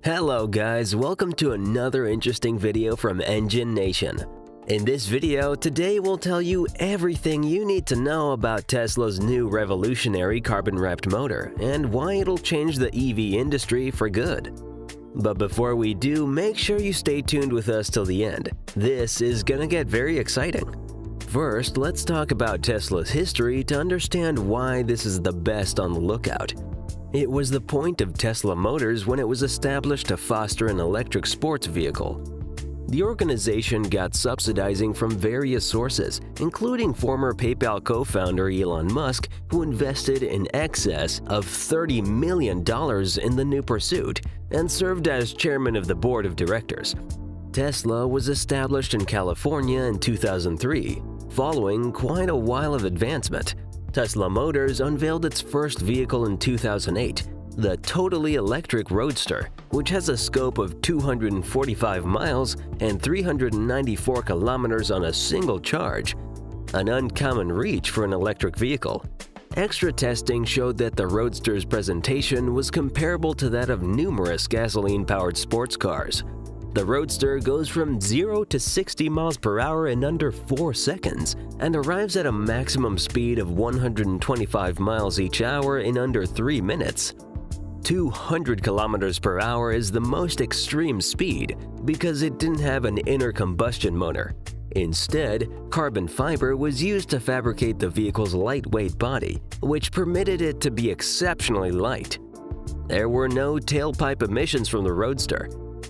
Hello guys, welcome to another interesting video from Engine Nation. In this video, today we'll tell you everything you need to know about Tesla's new revolutionary carbon-wrapped motor and why it'll change the EV industry for good. But before we do, make sure you stay tuned with us till the end. This is gonna get very exciting. First, let's talk about Tesla's history to understand why this is the best on the lookout. It was the point of Tesla Motors when it was established to foster an electric sports vehicle. The organization got subsidizing from various sources, including former PayPal co-founder Elon Musk, who invested in excess of $30 million in the new pursuit and served as chairman of the board of directors. Tesla was established in California in 2003, following quite a while of advancement. Tesla Motors unveiled its first vehicle in 2008, the totally electric Roadster, which has a scope of 245 miles and 394 kilometers on a single charge, an uncommon reach for an electric vehicle. Extra testing showed that the Roadster's presentation was comparable to that of numerous gasoline-powered sports cars. The Roadster goes from 0 to 60 miles per hour in under 4 seconds and arrives at a maximum speed of 125 miles each hour in under 3 minutes. 200 kilometers per hour is the most extreme speed because it didn't have an inner combustion motor. Instead, carbon fiber was used to fabricate the vehicle's lightweight body, which permitted it to be exceptionally light. There were no tailpipe emissions from the Roadster.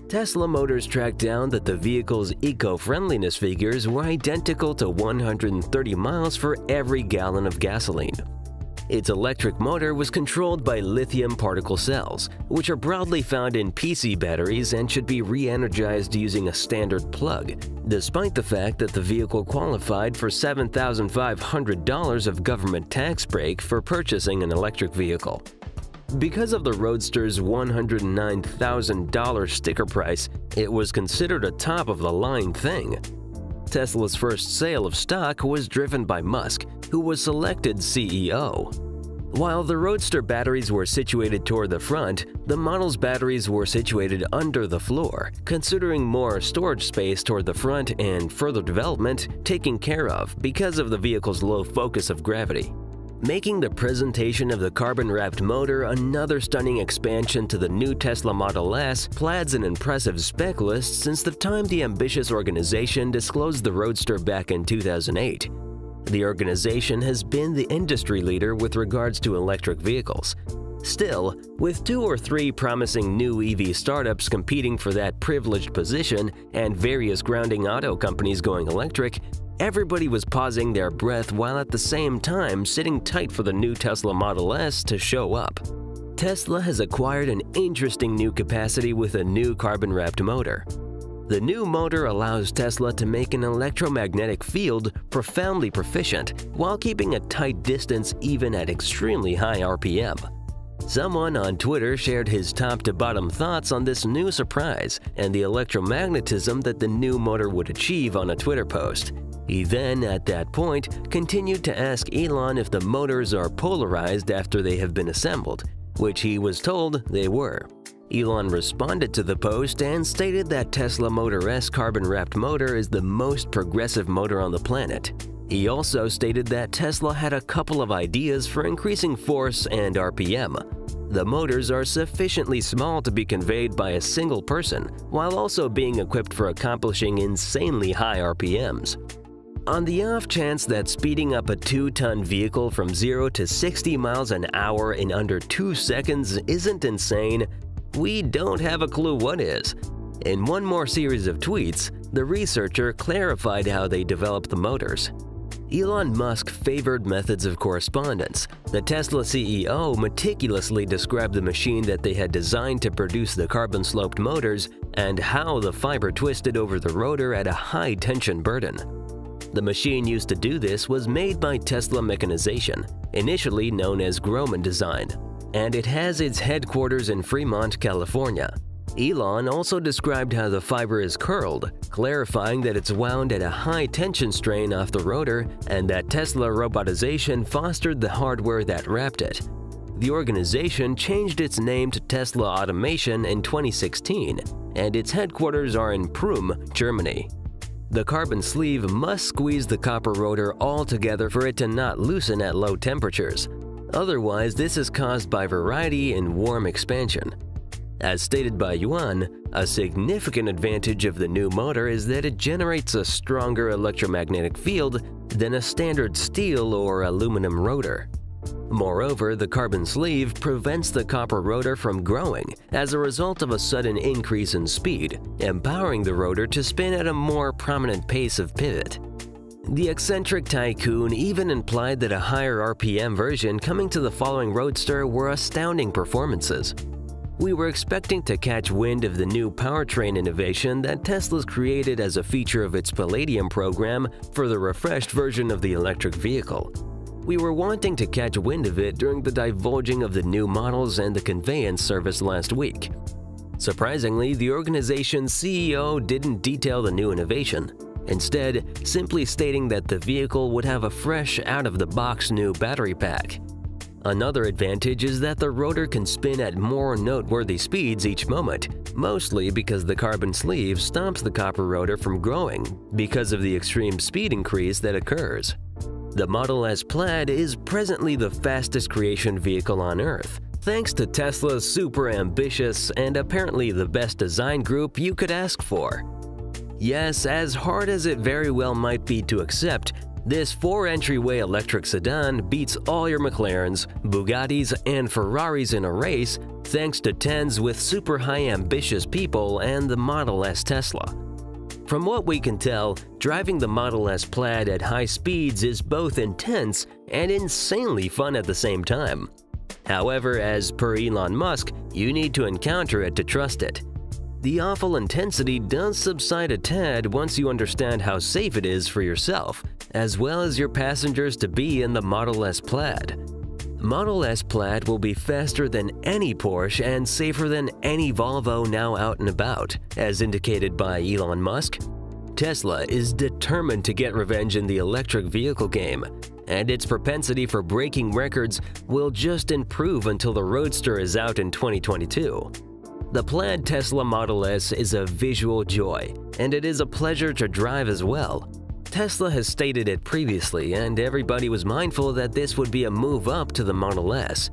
Tesla Motors tracked down that the vehicle's eco-friendliness figures were identical to 130 miles for every gallon of gasoline. Its electric motor was controlled by lithium particle cells, which are broadly found in PC batteries and should be re-energized using a standard plug, despite the fact that the vehicle qualified for $7,500 of government tax break for purchasing an electric vehicle. Because of the Roadster's $109,000 sticker price, it was considered a top-of-the-line thing. Tesla's first sale of stock was driven by Musk, who was selected CEO. While the Roadster batteries were situated toward the front, the model's batteries were situated under the floor, considering more storage space toward the front and further development taken care of because of the vehicle's low focus of gravity, making the presentation of the carbon-wrapped motor another stunning expansion to the new Tesla Model S plaids an impressive spec list since the time the ambitious organization disclosed the Roadster back in 2008. The organization has been the industry leader with regards to electric vehicles. Still, with 2 or 3 promising new EV startups competing for that privileged position and various grounding auto companies going electric, everybody was pausing their breath while at the same time sitting tight for the new Tesla Model S to show up. Tesla has acquired an interesting new capacity with a new carbon-wrapped motor. The new motor allows Tesla to make an electromagnetic field profoundly proficient while keeping a tight distance even at extremely high RPM. Someone on Twitter shared his top-to-bottom thoughts on this new surprise and the electromagnetism that the new motor would achieve on a Twitter post. He then, at that point, continued to ask Elon if the motors are polarized after they have been assembled, which he was told they were. Elon responded to the post and stated that Tesla Model S carbon-wrapped motor is the most progressive motor on the planet. He also stated that Tesla had a couple of ideas for increasing force and RPM. The motors are sufficiently small to be conveyed by a single person, while also being equipped for accomplishing insanely high RPMs. On the off chance that speeding up a 2-ton vehicle from 0 to 60 miles an hour in under 2 seconds isn't insane, we don't have a clue what is. In one more series of tweets, the researcher clarified how they developed the motors. Elon Musk favored methods of correspondence. The Tesla CEO meticulously described the machine that they had designed to produce the carbon-sloped motors and how the fiber twisted over the rotor at a high-tension burden. The machine used to do this was made by Tesla Mechanization, initially known as Groman Design, and it has its headquarters in Fremont, California. Elon also described how the fiber is curled, clarifying that it's wound at a high tension strain off the rotor and that Tesla robotization fostered the hardware that wrapped it. the organization changed its name to Tesla Automation in 2016, and its headquarters are in Prüm, Germany. The carbon sleeve must squeeze the copper rotor all together for it to not loosen at low temperatures. Otherwise, this is caused by variety in warm expansion. As stated by Yuan, a significant advantage of the new motor is that it generates a stronger electromagnetic field than a standard steel or aluminum rotor. Moreover, the carbon sleeve prevents the copper rotor from growing as a result of a sudden increase in speed, empowering the rotor to spin at a more prominent pace of pivot. The eccentric tycoon even implied that a higher RPM version coming to the following Roadster were astounding performances. We were expecting to catch wind of the new powertrain innovation that Tesla's created as a feature of its Palladium program for the refreshed version of the electric vehicle. We were wanting to catch wind of it during the divulging of the new models and the conveyance service last week. Surprisingly, the organization's CEO didn't detail the new innovation, instead simply stating that the vehicle would have a fresh, out-of-the-box new battery pack. Another advantage is that the rotor can spin at more noteworthy speeds each moment, mostly because the carbon sleeve stops the copper rotor from growing because of the extreme speed increase that occurs. The Model S Plaid is presently the fastest creation vehicle on Earth, thanks to Tesla's super ambitious and apparently the best design group you could ask for. Yes, as hard as it very well might be to accept, this 4-entryway electric sedan beats all your McLarens, Bugattis, and Ferraris in a race thanks to tens with super high ambitious people and the Model S Tesla. From what we can tell, driving the Model S Plaid at high speeds is both intense and insanely fun at the same time. However, as per Elon Musk, you need to encounter it to trust it. The awful intensity does subside a tad once you understand how safe it is for yourself, as well as your passengers to be in the Model S Plaid. Model S Plaid will be faster than any Porsche and safer than any Volvo now out and about, as indicated by Elon Musk. Tesla is determined to get revenge in the electric vehicle game, and its propensity for breaking records will just improve until the Roadster is out in 2022. The Plaid Tesla Model S is a visual joy, and it is a pleasure to drive as well. Tesla has stated it previously, and everybody was mindful that this would be a move up to the Model S.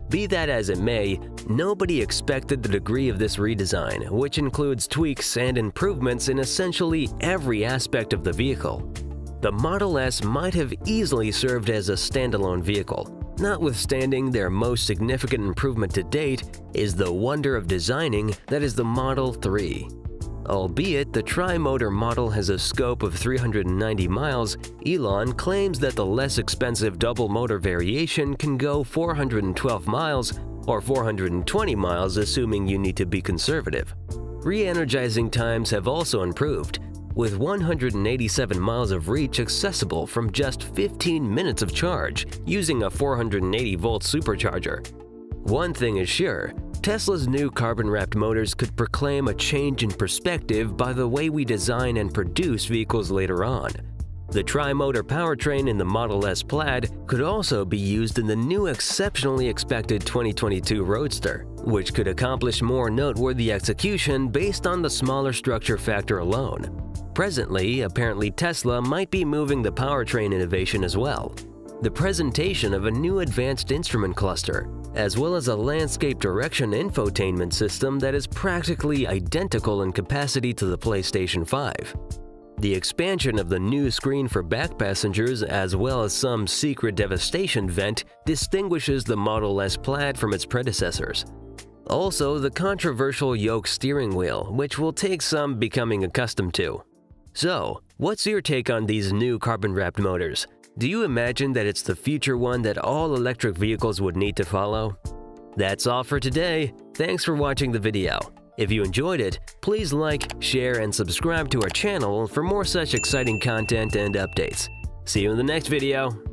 Be that as it may, nobody expected the degree of this redesign, which includes tweaks and improvements in essentially every aspect of the vehicle. The Model S might have easily served as a standalone vehicle. Notwithstanding, their most significant improvement to date is the wonder of designing that is the Model 3. Albeit the tri-motor model has a scope of 390 miles, Elon claims that the less expensive double motor variation can go 412 miles or 420 miles assuming you need to be conservative. Re-energizing times have also improved, with 187 miles of reach accessible from just 15 minutes of charge using a 480-volt supercharger. One thing is sure, Tesla's new carbon-wrapped motors could proclaim a change in perspective by the way we design and produce vehicles later on. The tri-motor powertrain in the Model S Plaid could also be used in the new exceptionally expected 2022 Roadster, which could accomplish more noteworthy execution based on the smaller structure factor alone. Presently, apparently Tesla might be moving the powertrain innovation as well. The presentation of a new advanced instrument cluster, as well as a landscape direction infotainment system that is practically identical in capacity to the PlayStation 5. The expansion of the new screen for back passengers as well as some secret devastation vent distinguishes the Model S Plaid from its predecessors. Also, the controversial yoke steering wheel, which will take some becoming accustomed to. So, what's your take on these new carbon-wrapped motors? Do you imagine that it's the future one that all electric vehicles would need to follow? That's all for today. Thanks for watching the video. If you enjoyed it, please like, share, and subscribe to our channel for more such exciting content and updates. See you in the next video.